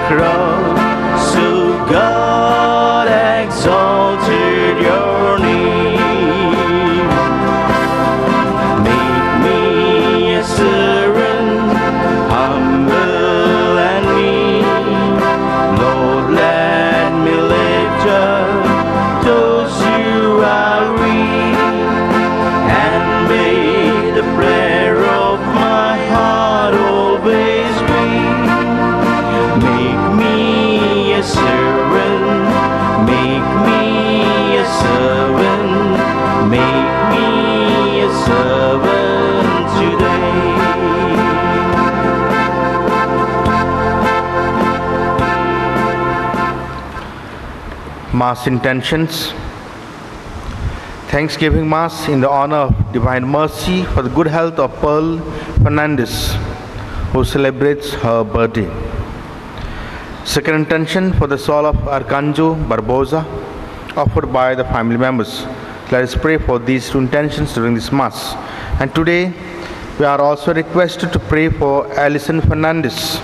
cross, so God exalted your name. Make me a servant, humble and meek. Lord, let me lift up those you are weak, and may the prayer of my heart always be. Make me a servant, make me a servant, make me a servant today. Mass intentions. Thanksgiving Mass in the honor of Divine Mercy for the good health of Pearl Fernandez, who celebrates her birthday. Second intention for the soul of Arcanjo Barbosa, offered by the family members. Let us pray for these two intentions during this Mass. And today, we are also requested to pray for Alison Fernandez,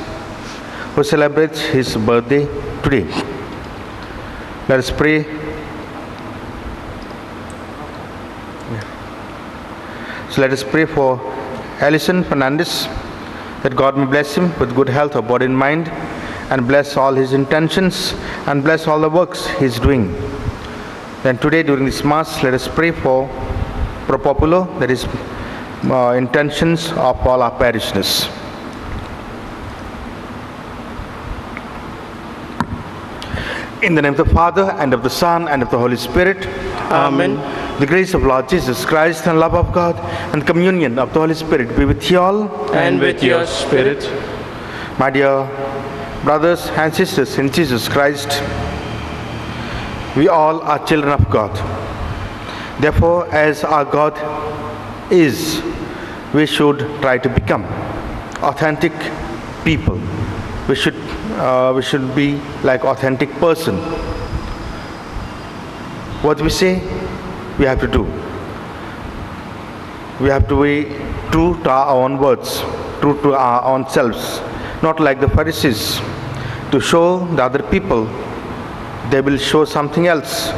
who celebrates his birthday today. Let us pray. So let us pray for Alison Fernandez, that God may bless him with good health of body and mind, and bless all his intentions, and bless all the works he is doing. Then today during this Mass, let us pray for pro populo, that is intentions of all our parishioners. In the name of the Father, and of the Son, and of the Holy Spirit. Amen. The grace of Lord Jesus Christ, and love of God, and communion of the Holy Spirit be with you all. And with your spirit. My dear brothers and sisters in Jesus Christ, we all are children of God. Therefore, as our God is, we should try to become authentic people. We should be like authentic person. What we say, we have to do. We have to be true to our own words, true to our own selves, not like the Pharisees. To show the other people, they will show something else,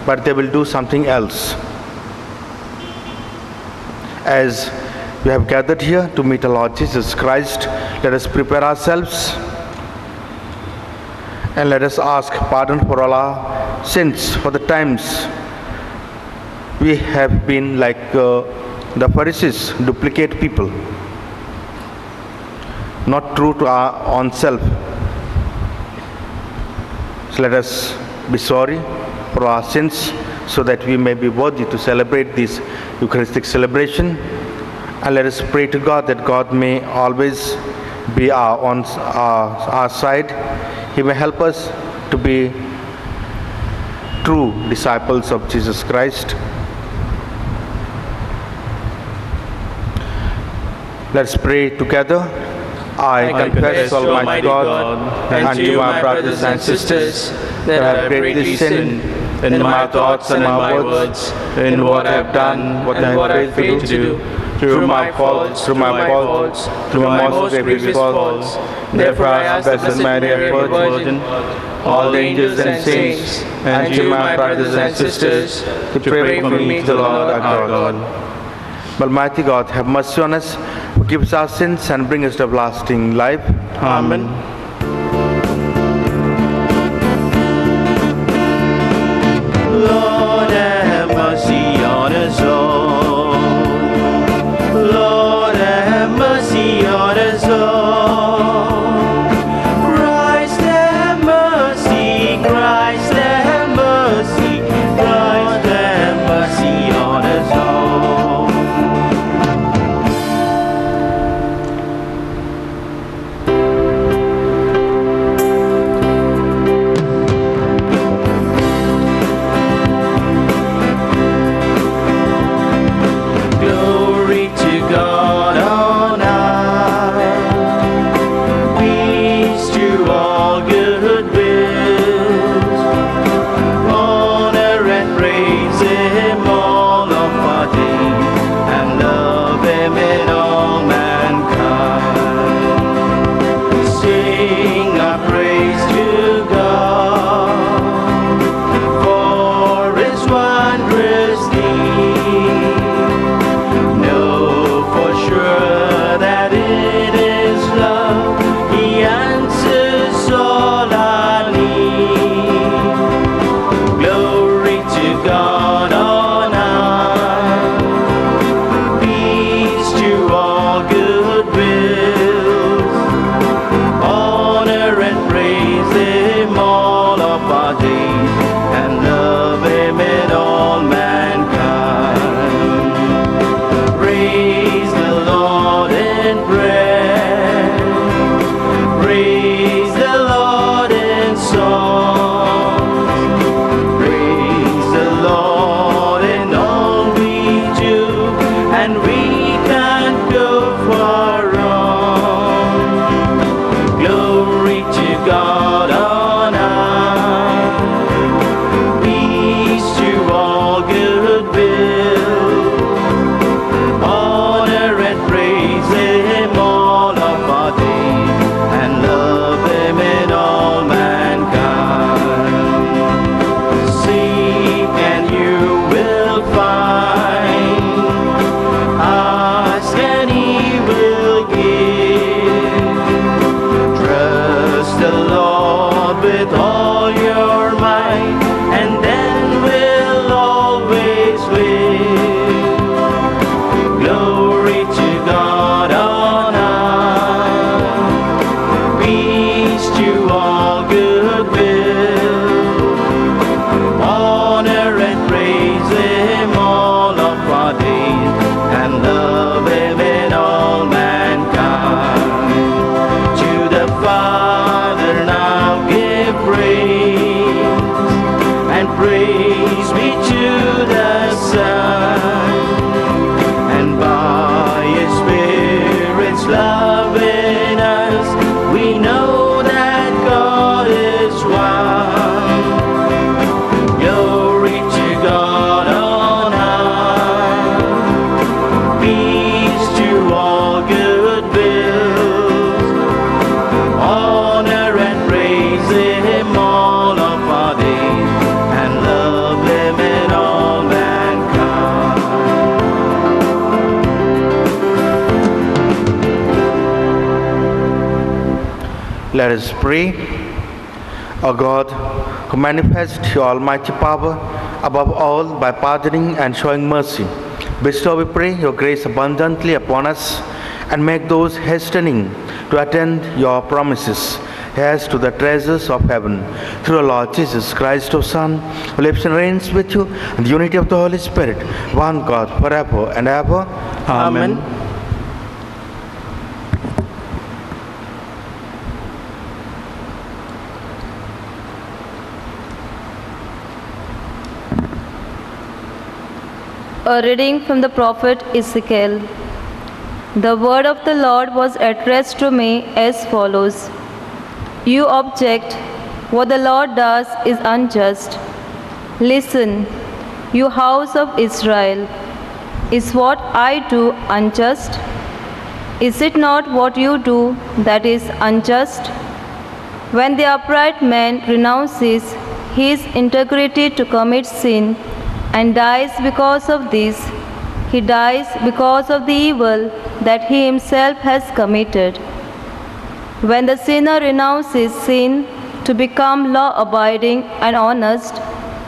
but they will do something else. As we have gathered here to meet our Lord Jesus Christ, let us prepare ourselves and let us ask pardon for all our sins, for the times we have been like the Pharisees, duplicate people, not true to our own self. So let us be sorry for our sins, so that we may be worthy to celebrate this Eucharistic celebration. And let us pray to God that God may always be on our side. He may help us to be true disciples of Jesus Christ. Let's pray together. I confess, Almighty God, and to my brothers and sisters, that I have greatly sinned in my thoughts and my words, in what I have done, what I have failed to do, through my faults, through my most grievous faults. Therefore I ask the Blessed Mary, ever Virgin, all the angels and saints, and to my brothers and sisters, to pray for me to the Lord our God. Almighty God, have mercy on us, forgive us our sins, and bring us to everlasting life. Amen. Lord, have mercy on us all. Lord, have mercy on us all. Christ, have mercy. Christ, have mercy. Christ, have mercy on us all. God on high. Peace to all goodwill. Honor and praise Him all of our days, and love Him in all mankind. Seek and you will find. Ask and He will give. Trust the Lord with all your might, and then we'll always win. Glory to God on high. Peace to all goodwill. Honor and praise Him all of our days, and love Him in all mankind. To the Father now give praise, and praise be to the Son, and by His Spirit's love in us, we know that God is one. Glory to God on high. Peace to all goodwill. Honor and praise Him all of our days, and love Him in all mankind. Let us pray. O God, who manifest your almighty power above all by pardoning and showing mercy, bestow, we pray, your grace abundantly upon us, and make those hastening to attend your promises heirs to the treasures of heaven. Through our Lord Jesus Christ, our Son, who lives and reigns with you in the unity of the Holy Spirit, one God, forever and ever. Amen. A reading from the prophet Ezekiel. The word of the Lord was addressed to me as follows. You object, what the Lord does is unjust. Listen, you house of Israel. Is what I do unjust? Is it not what you do that is unjust? When the upright man renounces his integrity to commit sin and dies because of this, he dies because of the evil that he himself has committed. When the sinner renounces sin to become law-abiding and honest,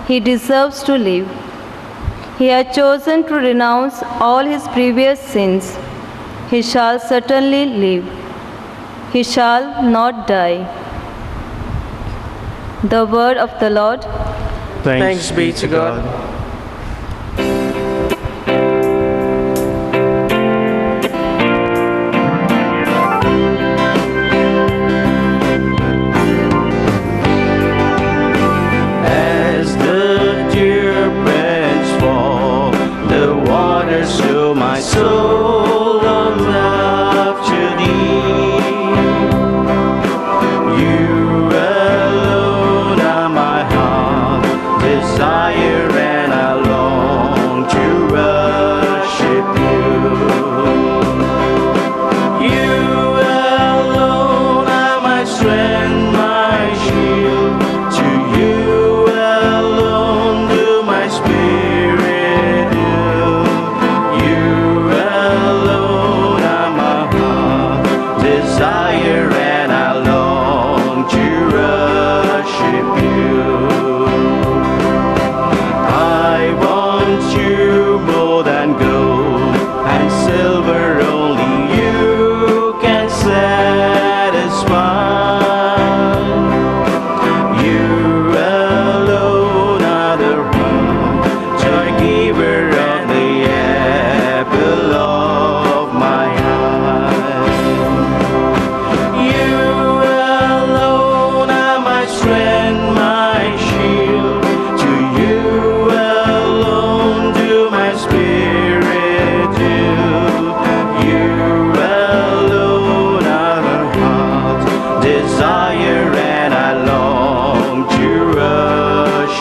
he deserves to live. He has chosen to renounce all his previous sins. He shall certainly live. He shall not die. The word of the Lord. Thanks be to God. As the dew branch fall, the waters fill my soul of love to thee. You alone are my heart desire, and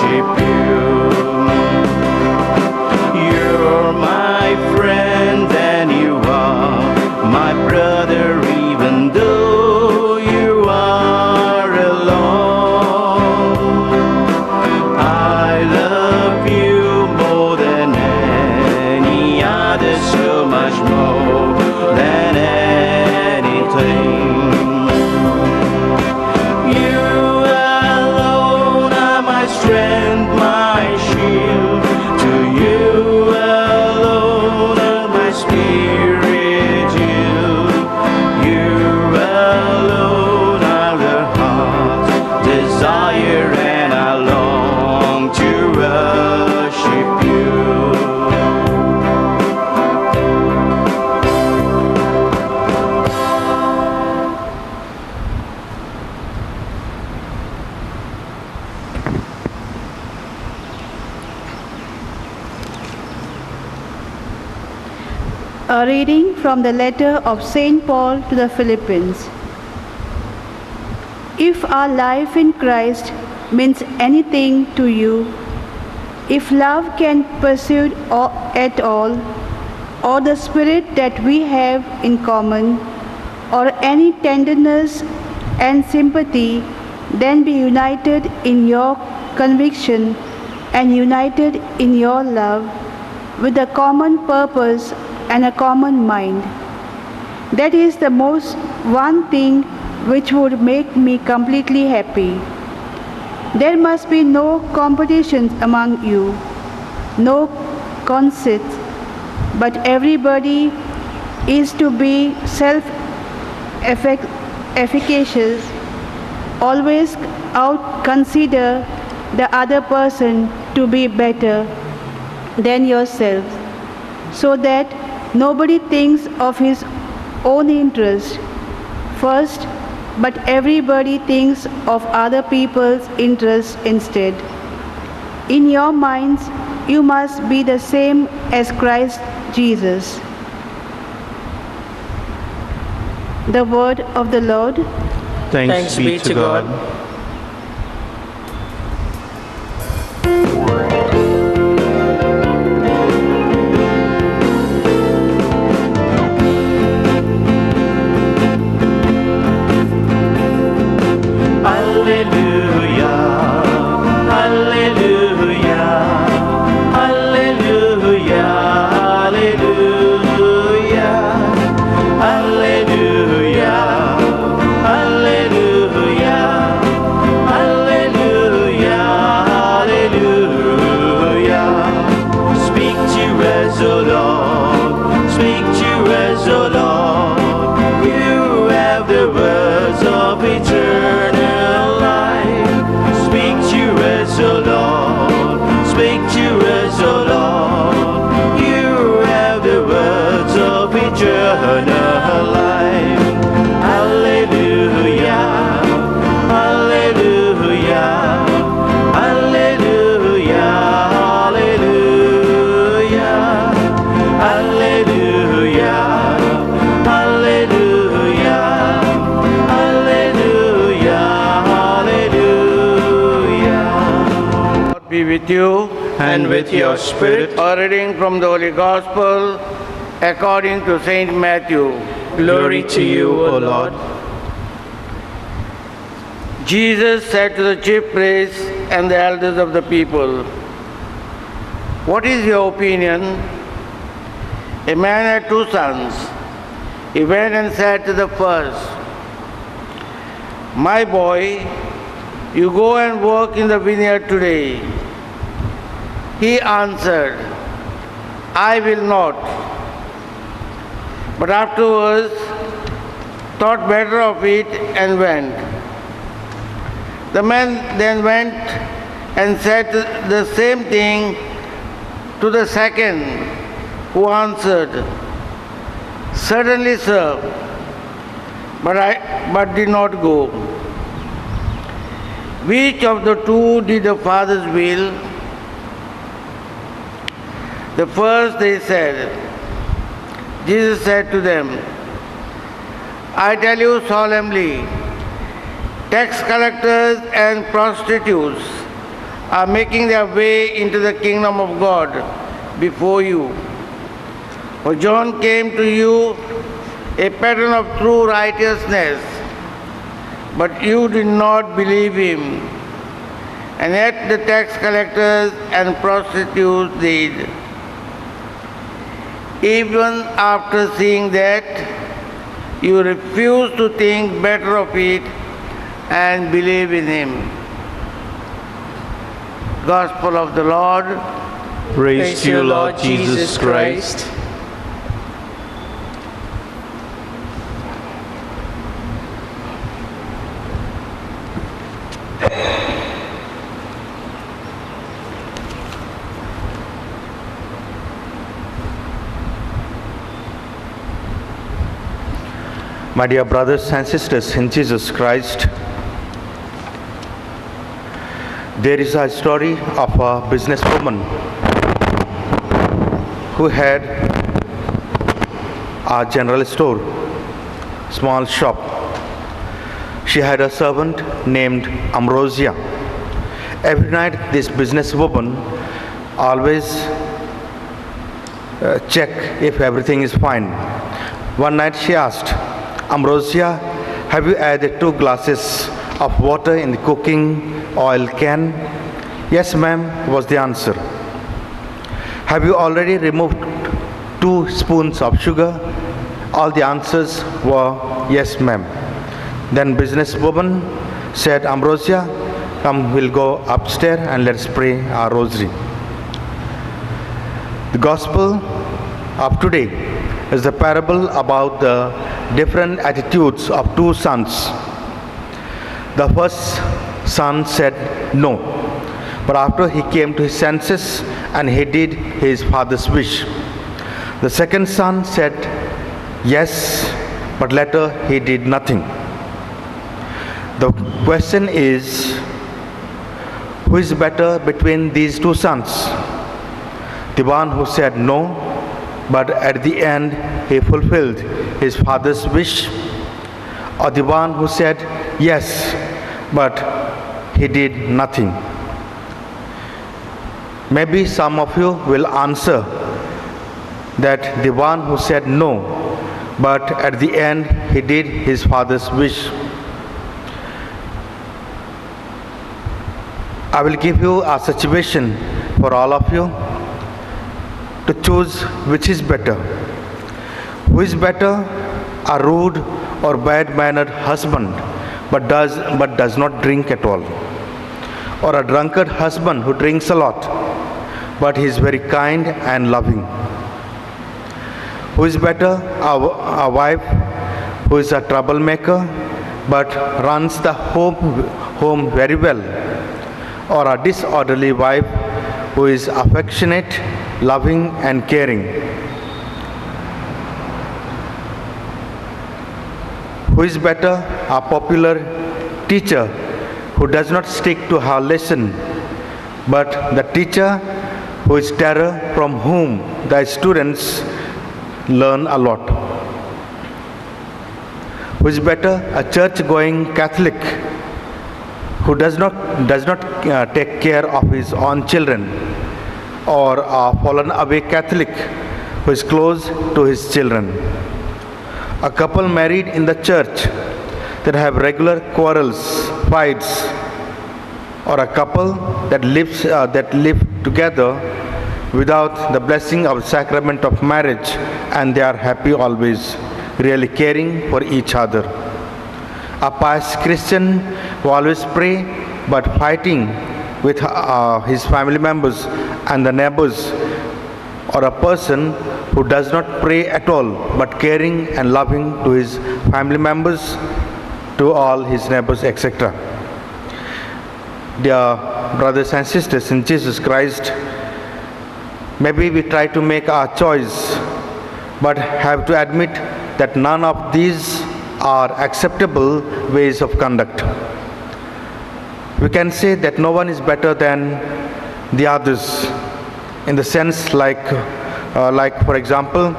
worship you. You're my friend and you are my brother, even though you are alone. I love you more than any other, so much more than anything. You alone are my strength, my shield. To you alone are my spirit yield. You alone are the heart's desire, and I long to worship you. A reading from the letter of St. Paul to the Philippians. If our life in Christ means anything to you, if love can pursue at all, or the spirit that we have in common, or any tenderness and sympathy, then be united in your conviction and united in your love, with a common purpose and a common mind. That is the most one thing which would make me completely happy. There must be no competitions among you, no conceits, but everybody is to be self-efficacious, always out-consider the other person to be better than yourself, so that nobody thinks of his own interest first, but everybody thinks of other people's interests instead. In your minds, you must be the same as Christ Jesus. The word of the Lord. Thanks be to God. Be with you And with your spirit. A reading from the Holy Gospel according to Saint Matthew. Glory to you, O Lord. Jesus said to the chief priests and the elders of the people, "What is your opinion? A man had 2 sons. He went and said to the first, 'My boy, you go and work in the vineyard today.' He answered, 'I will not.' But afterwards thought better of it and went. The man then went and said the same thing to the second, who answered, 'Certainly, sir, but did not go.' Which of the 2 did the Father's will?" "The first," they said. Jesus said to them, "I tell you solemnly, tax collectors and prostitutes are making their way into the kingdom of God before you. For John came to you a pattern of true righteousness, but you did not believe him, and yet the tax collectors and prostitutes did. Even after seeing that, you refuse to think better of it and believe in him. Gospel of the Lord. Praise to you, Lord Jesus Christ. My dear brothers and sisters in Jesus Christ, there is a story of a businesswoman who had a general store, small shop. She had a servant named Ambrosia. Every night this businesswoman always check if everything is fine. One night she asked, Ambrosia, have you added 2 glasses of water in the cooking oil can? Yes, ma'am, was the answer. Have you already removed 2 spoons of sugar? All the answers were yes, ma'am. Then businesswoman said, Ambrosia, come, we'll go upstairs and let's pray our rosary. The gospel of today is the parable about the different attitudes of 2 sons. The first son said no, but after he came to his senses and he did his father's wish. The second son said yes, but later he did nothing. The question is, who is better between these 2 sons? The one who said no, but at the end he fulfilled his father's wish, or the one who said yes, but he did nothing? Maybe some of you will answer that the one who said no, but at the end he did his father's wish. I will give you a situation for all of you to choose which is better. Who is better, a rude or bad-mannered husband but does not drink at all, or a drunkard husband who drinks a lot but he is very kind and loving? Who is better, a wife who is a troublemaker but runs the home very well, or a disorderly wife who is affectionate, loving and caring? Who is better, a popular teacher who does not stick to her lesson, but the teacher who is terror, from whom the students learn a lot? Who is better, a church-going Catholic who does not take care of his own children, or a fallen away Catholic who is close to his children? A couple married in the church that have regular quarrels, fights, or a couple that live together without the blessing of the sacrament of marriage, and they are happy always, really caring for each other? A pious Christian who always pray but fighting with his family members and the neighbors, or a person who does not pray at all but caring and loving to his family members, to all his neighbors, etc. Dear brothers and sisters in Jesus Christ, maybe we try to make our choice but have to admit that none of these are acceptable ways of conduct. We can say that no one is better than the others, in the sense like for example,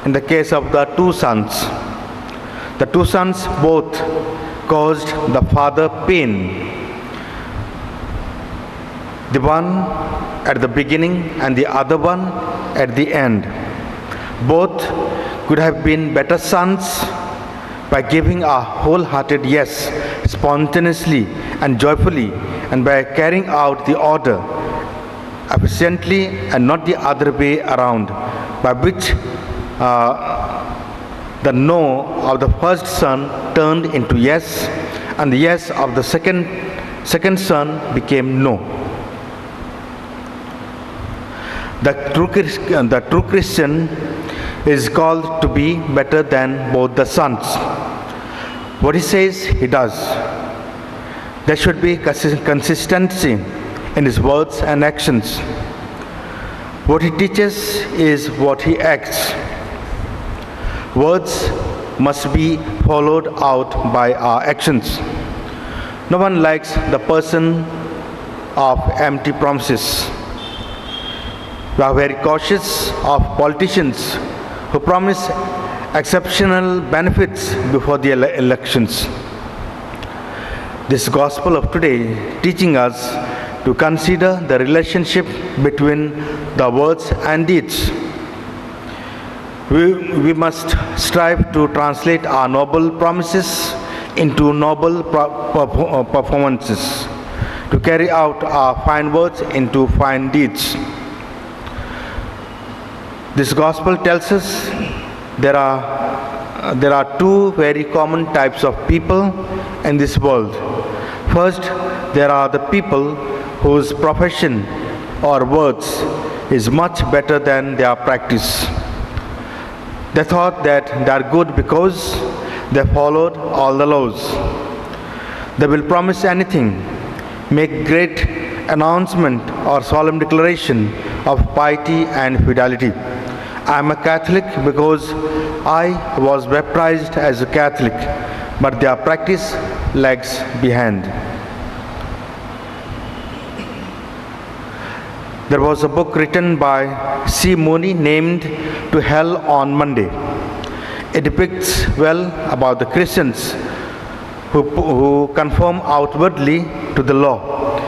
in the case of the 2 sons. The 2 sons both caused the father pain. the one at the beginning and the other one at the end. Both could have been better sons by giving a wholehearted yes spontaneously and joyfully, and by carrying out the order efficiently and not the other way around, by which the no of the first son turned into yes, and the yes of the second son became no. The true Christian is called to be better than both the sons. What he says, he does. There should be consistency in his words and actions. What he teaches is what he acts. Words must be followed out by our actions. No one likes the person of empty promises. We are very cautious of politicians who promise exceptional benefits before the elections. This gospel of today teaching us to consider the relationship between the words and deeds. We must strive to translate our noble promises into noble performances, to carry out our fine words into fine deeds. This gospel tells us there are two very common types of people in this world. First, there are the people whose profession or words is much better than their practice. They thought that they are good because they followed all the laws. They will promise anything, make great announcement or solemn declaration of piety and fidelity. I am a Catholic because I was baptized as a Catholic, but their practice lags behind. There was a book written by C. Mooney named To Hell on Monday. It depicts well about the Christians who conform outwardly to the law,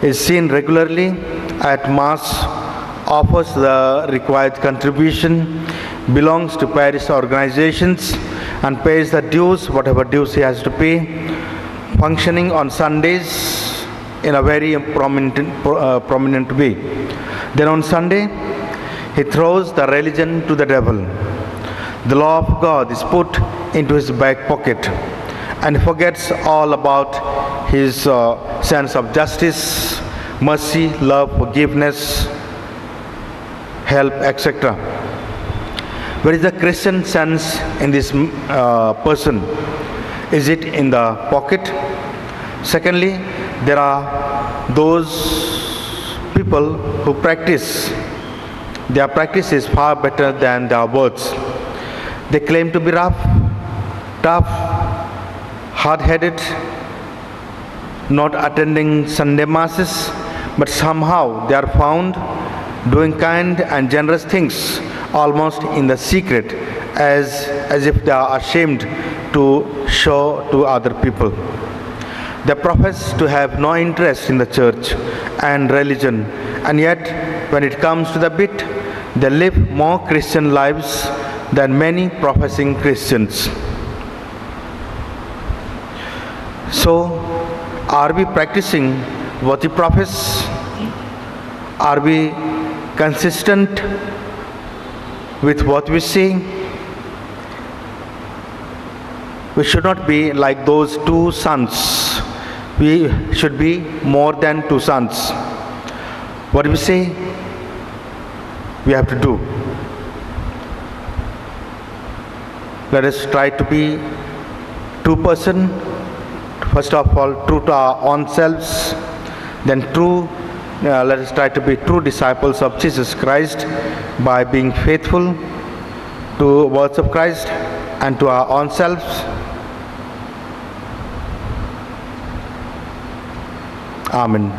is seen regularly at Mass, offers the required contribution, belongs to parish organizations, and pays the dues, whatever dues he has to pay, functioning on Sundays in a very prominent way. Then on Sunday, he throws the religion to the devil. The law of God is put into his back pocket, and he forgets all about his sense of justice, mercy, love, forgiveness, help, etc. Where is the Christian sense in this person? Is it in the pocket? Secondly, there are those people who practice. Their practice is far better than their words. They claim to be rough, tough, hard-headed, not attending Sunday masses, but somehow they are found doing kind and generous things almost in the secret, as if they are ashamed to show to other people. They profess to have no interest in the church and religion, and yet when it comes to the bit, they live more Christian lives than many professing Christians. So, are we practicing what we profess? Are we consistent with what we say? We should not be like those two sons. We should be more than two sons. What we say, we have to do. Let us try to be true person. First of all, true to our own selves, then let us try to be true disciples of Jesus Christ by being faithful to words of Christ and to our own selves. Amen.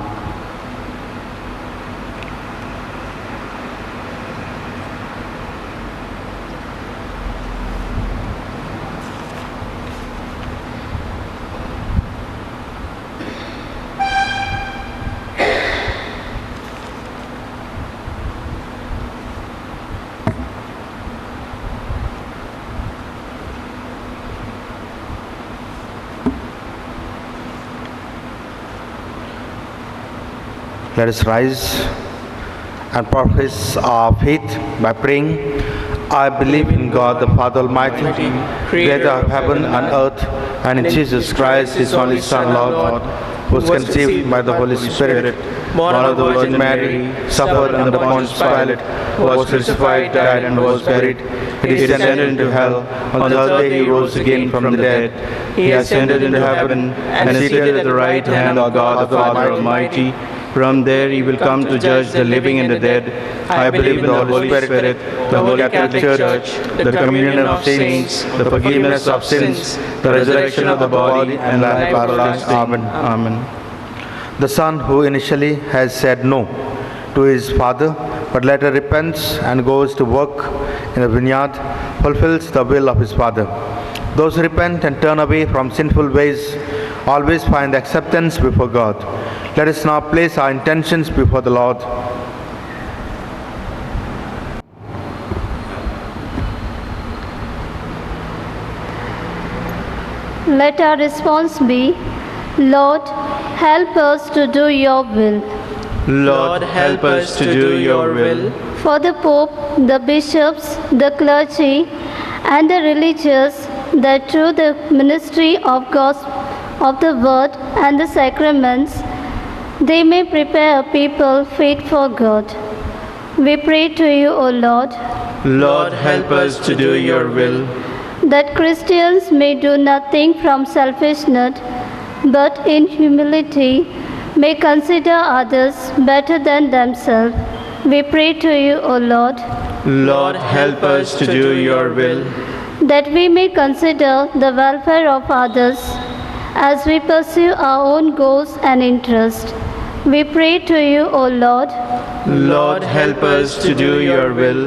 Let us rise and profess our faith by praying, I believe in God the Father Almighty, creator of heaven and earth, and in Jesus Christ, his only Son, Lord, who was conceived by the Holy Spirit, born of the Virgin Mary, suffered under Pontius Pilate, was crucified, died, and was buried. He descended into hell. On the third day he rose again from the dead. He ascended into heaven and is seated at the right hand of God the Father Almighty. From there he will come to judge the living and the dead. I believe in the Holy Spirit, the Holy Catholic Church, the communion of saints, the forgiveness of sins, the resurrection of the body, and life everlasting. Amen. Amen. The son who initially has said no to his father, but later repents and goes to work in the vineyard, fulfills the will of his father. Those who repent and turn away from sinful ways always find acceptance before God. Let us now place our intentions before the Lord. Let our response be, Lord, help us to do your will. Lord, help us to do your will. For the Pope, the bishops, the clergy, and the religious, that through the ministry of the word and the sacraments, they may prepare a people fit for God. We pray to you, O Lord, Lord, help us to do your will. that Christians may do nothing from selfishness, but in humility may consider others better than themselves. We pray to you, O Lord, Lord, help us to do your will. that we may consider the welfare of others as we pursue our own goals and interests. We pray to you, O Lord, Lord, help us to do your will.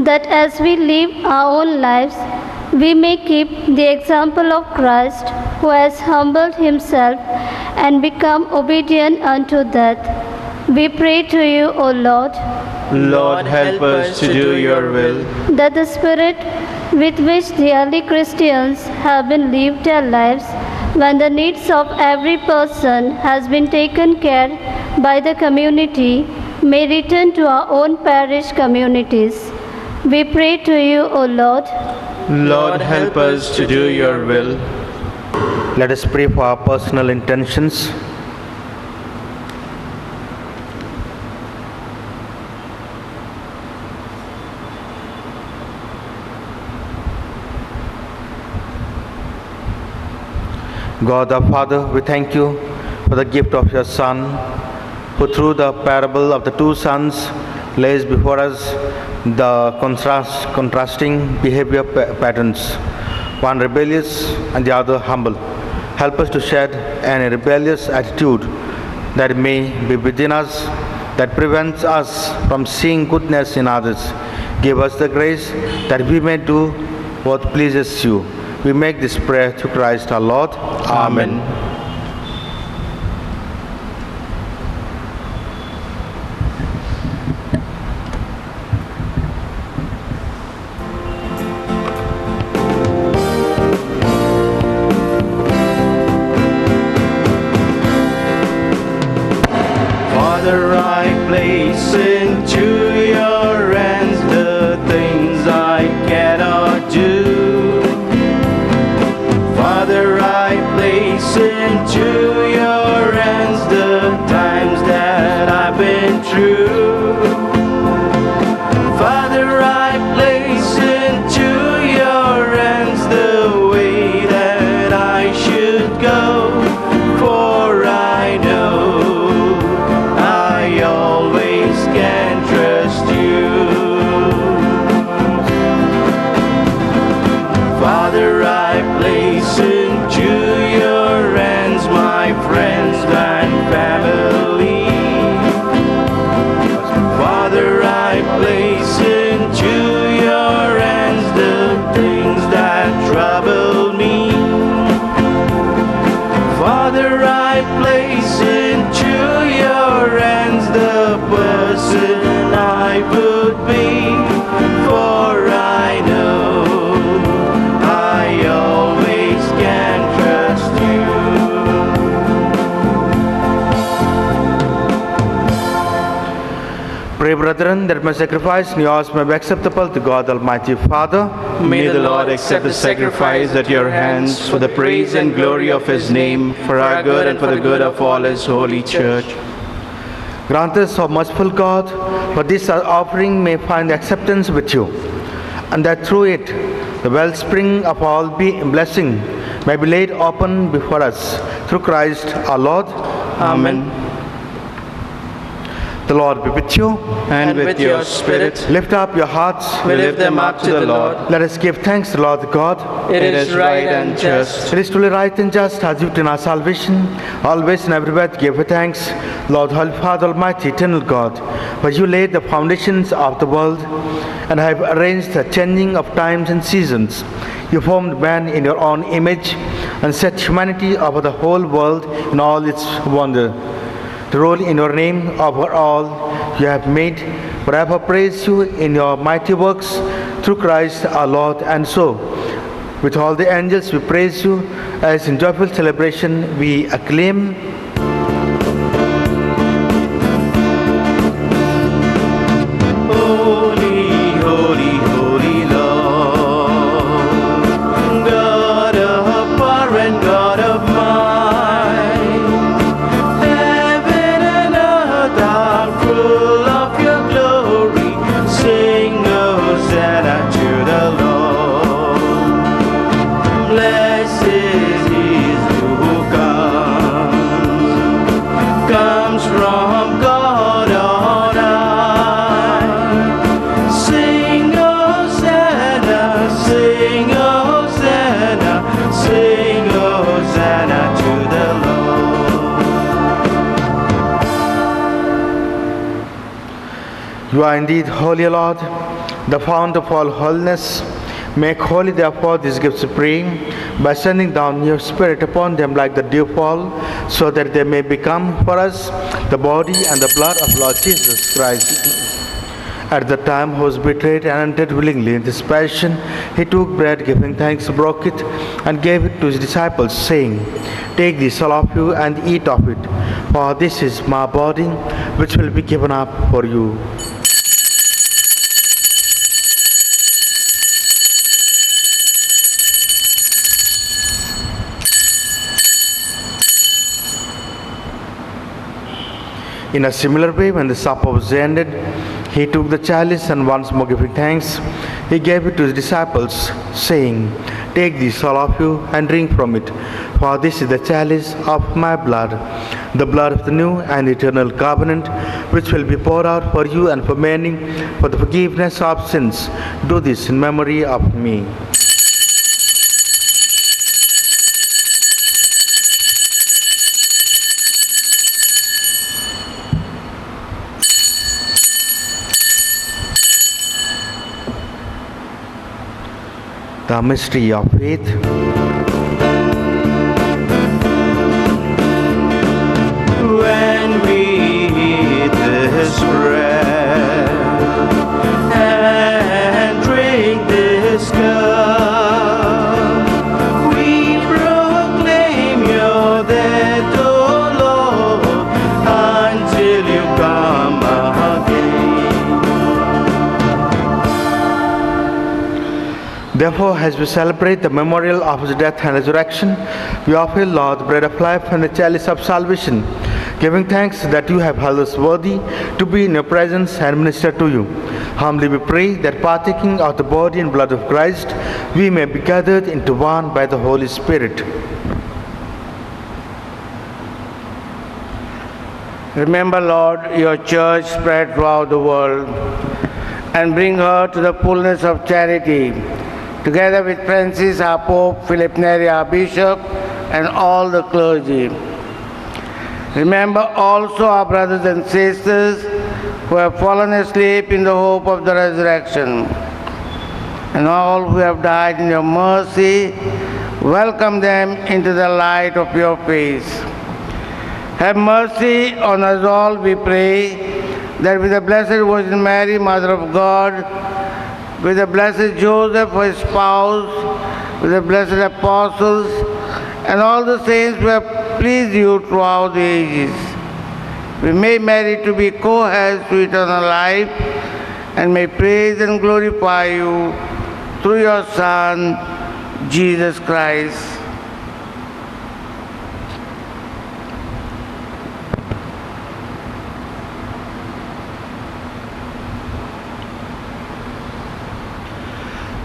that as we live our own lives, we may keep the example of Christ, who has humbled himself and become obedient unto death. We pray to you, O Lord, Lord, help us to do your will. that the spirit with which the early Christians have been lived their lives, when the needs of every person has been taken care by the community, may return to our own parish communities. We pray to you, O Lord, Lord, help us to do your will. Let us pray for our personal intentions. God our Father, we thank you for the gift of your Son, who through the parable of the two sons lays before us the contrasting behavior patterns, one rebellious and the other humble. Help us to shed any rebellious attitude that may be within us that prevents us from seeing goodness in others. Give us the grace that we may do what pleases you. We make this prayer through Christ our Lord. Amen. Father, I place into your hands the things I cannot do. Father, I place into your hands the times that I've been true. Father, I place into your hands the way that I should go, for I know I always can trust you. Father, I place into your hands my friends and family. Father, I place into your hands the things that trouble me. Father, I place into your hands the person I would be, for I know I always can trust you. Pray, brethren, that my sacrifice and yours may be acceptable to God Almighty Father. May the Lord accept the sacrifice at your hands for the praise and glory of his name, for our good and for the good of all his holy church. Grant us, O merciful God, for this our offering may find acceptance with you, and that through it the wellspring of all blessing may be laid open before us, through Christ our Lord. Amen. The Lord be with you. And with your spirit, Lift up your hearts. we lift them up to the Lord. Let us give thanks to the Lord God. It is right and just. It is truly right and just, as you in our salvation, always and everywhere to give you thanks, Lord, Holy Father, Almighty, eternal God, for you laid the foundations of the world and have arranged the changing of times and seasons. You formed man in your own image and set humanity over the whole world in all its wonder. To rule in your name over all you have made, forever praise you in your mighty works through Christ our Lord. And so, with all the angels we praise you, as in joyful celebration we acclaim. Holy, holy, holy Lord, God of power and God of might, heaven and earth are full of your glory. Sing Hosanna to the Lord. Blessed is who comes from God on high. Sing Hosanna, sing Hosanna, sing Hosanna to the Lord. You are indeed holy, Lord, the fount of all holiness. Make holy, therefore, these gifts, we pray, by sending down your Spirit upon them like the dewfall, so that they may become for us the body and the blood of Lord Jesus Christ. At the time he was betrayed and entered willingly into his passion, he took bread, giving thanks, broke it, and gave it to his disciples, saying, Take this, all of you, and eat of it, for this is my body, which will be given up for you. In a similar way, when the supper was ended, he took the chalice, and once more giving thanks, he gave it to his disciples, saying, Take this, all of you, and drink from it, for this is the chalice of my blood, the blood of the new and eternal covenant, which will be poured out for you and for many for the forgiveness of sins. Do this in memory of me. The mystery of faith. When we eat this bread and drink this cup, we proclaim your death, O Lord, until you come again. Therefore, as we celebrate the memorial of his death and resurrection, we offer, Lord, the bread of life and the chalice of salvation, giving thanks that you have held us worthy to be in your presence and minister to you. Humbly we pray that partaking of the body and blood of Christ, we may be gathered into one by the Holy Spirit. Remember, Lord, your church spread throughout the world, and bring her to the fullness of charity, together with Francis, our Pope, Philip Neri, our Bishop, and all the clergy. Remember also our brothers and sisters who have fallen asleep in the hope of the resurrection, and all who have died in your mercy. Welcome them into the light of your face. Have mercy on us all, we pray, that with the Blessed Virgin Mary, Mother of God, with the Blessed Joseph, his spouse, with the blessed apostles, and all the saints who have pleased you throughout the ages, we may merit to be co-heirs to eternal life and may praise and glorify you through your Son, Jesus Christ.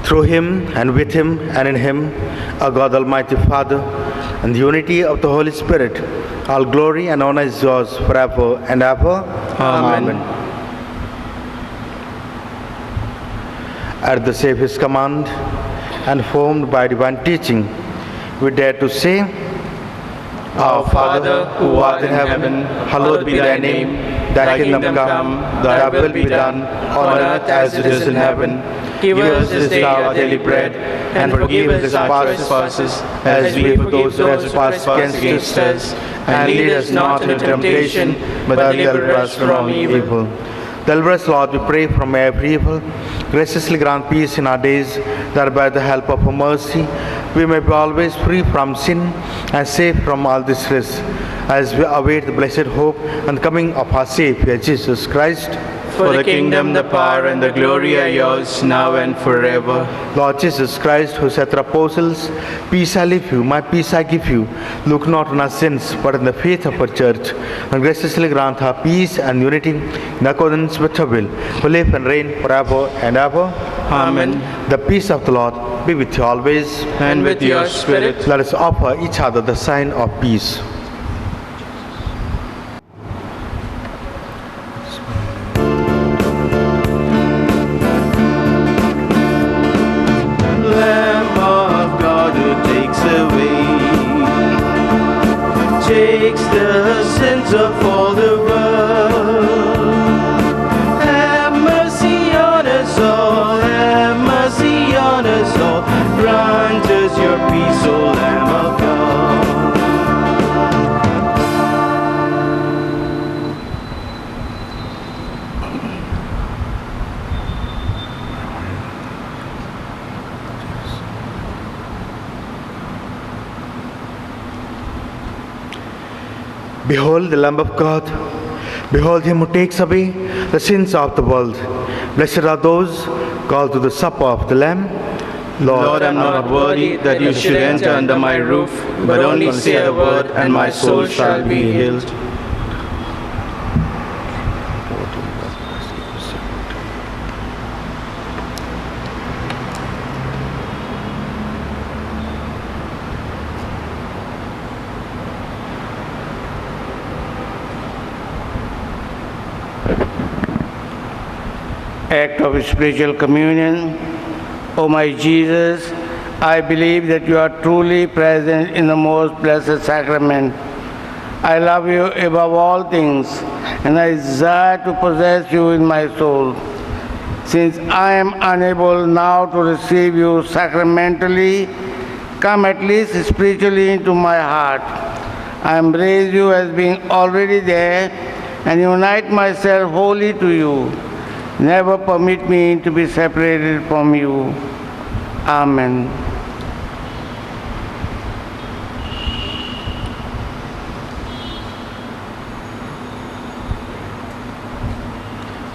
Through him and with him and in him, our God Almighty Father, and the unity of the Holy Spirit, all glory and honor is yours forever and ever. Amen. At the Savior's command and formed by divine teaching, we dare to say, Our Father, who art in heaven, hallowed be thy name. Thy kingdom come, thy will be done, on earth as it is in heaven. Give us this day our daily bread, and forgive us our trespasses, as we forgive those who trespass against us. And lead us not into temptation, but deliver us from evil. Deliver us, Lord, we pray, from every evil. Graciously grant peace in our days, that by the help of your mercy we may be always free from sin and safe from all distress, as we await the blessed hope and coming of our Savior, Jesus Christ. For the kingdom, the power, and the glory are yours, now and forever. Lord Jesus Christ, who said to the apostles, peace I leave you, my peace I give you, look not on our sins, but on the faith of our church, and graciously grant her peace and unity in accordance with her will, who live and reign forever and ever. Amen. The peace of the Lord be with you always. And with your spirit. Let us offer each other the sign of peace. Takes the sins of all the world. Have mercy on us all, have mercy on us all. Grant us your peace, O Lamb of God. Behold the Lamb of God. Behold him who takes away the sins of the world. Blessed are those called to the supper of the Lamb. Lord, I am not worthy that you should enter under my roof, but only say the word, and my soul shall be healed. Act of spiritual communion. O my Jesus, I believe that you are truly present in the most blessed sacrament. I love you above all things, and I desire to possess you in my soul. Since I am unable now to receive you sacramentally, come at least spiritually into my heart. I embrace you as being already there and unite myself wholly to you. Never permit me to be separated from you. Amen.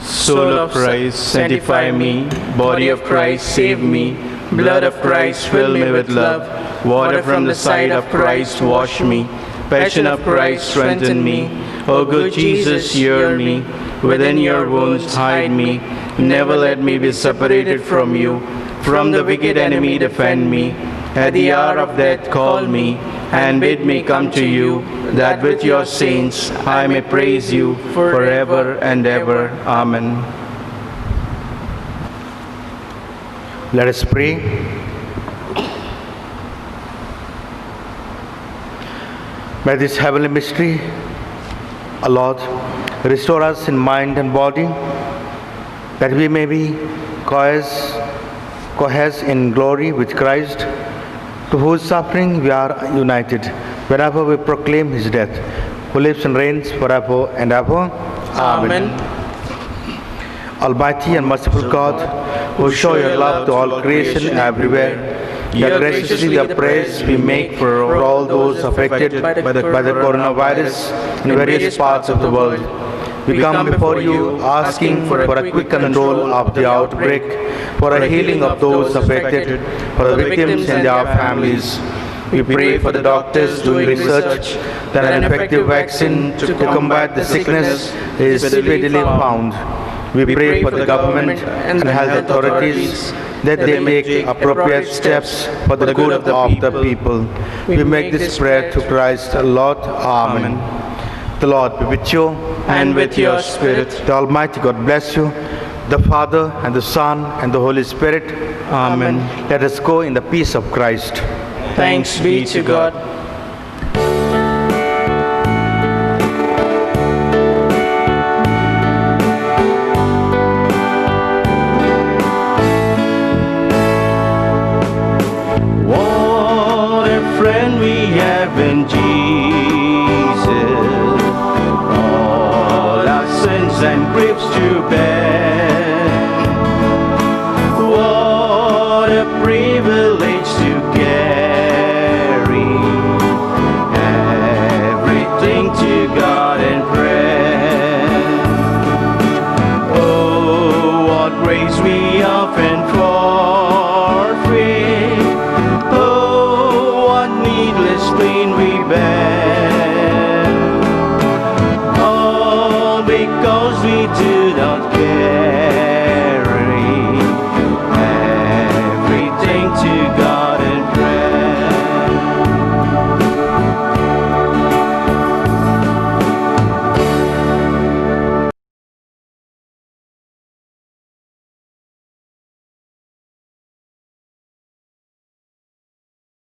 Soul of Christ, sanctify me. Body of Christ, save me. Blood of Christ, fill me with love. Water from the side of Christ, wash me. Passion of Christ, strengthen me. O good Jesus, hear me. Within your wounds, hide me. Never let me be separated from you. From the wicked enemy, defend me. At the hour of death, call me, and bid me come to you, that with your saints I may praise you forever and ever. Amen. Let us pray. By this heavenly mystery, O Lord, restore us in mind and body, that we may be cohese in glory with Christ, to whose suffering we are united, whenever we proclaim his death, who lives and reigns forever and ever. Amen. Almighty and merciful God, who show your love to all creation everywhere, Hear graciously the prayers we make for all those affected by the coronavirus in various parts of the world. We come before you asking for a quick control of the outbreak, for a healing of those affected, for the victims and their families. We pray for the doctors doing research that an effective vaccine to combat the sickness is speedily found. We pray for the government and health authorities that they take appropriate steps for the good of the people. We make this prayer to Christ our Lord. Amen. The Lord be with you. And with your spirit. The Almighty God bless you, the Father and the Son and the Holy Spirit. Amen. Let us go in the peace of Christ. Thanks be to God. What a friend we have in Jesus. All our sins and griefs to bear. What a privilege to carry everything to God in prayer. Oh, what grace we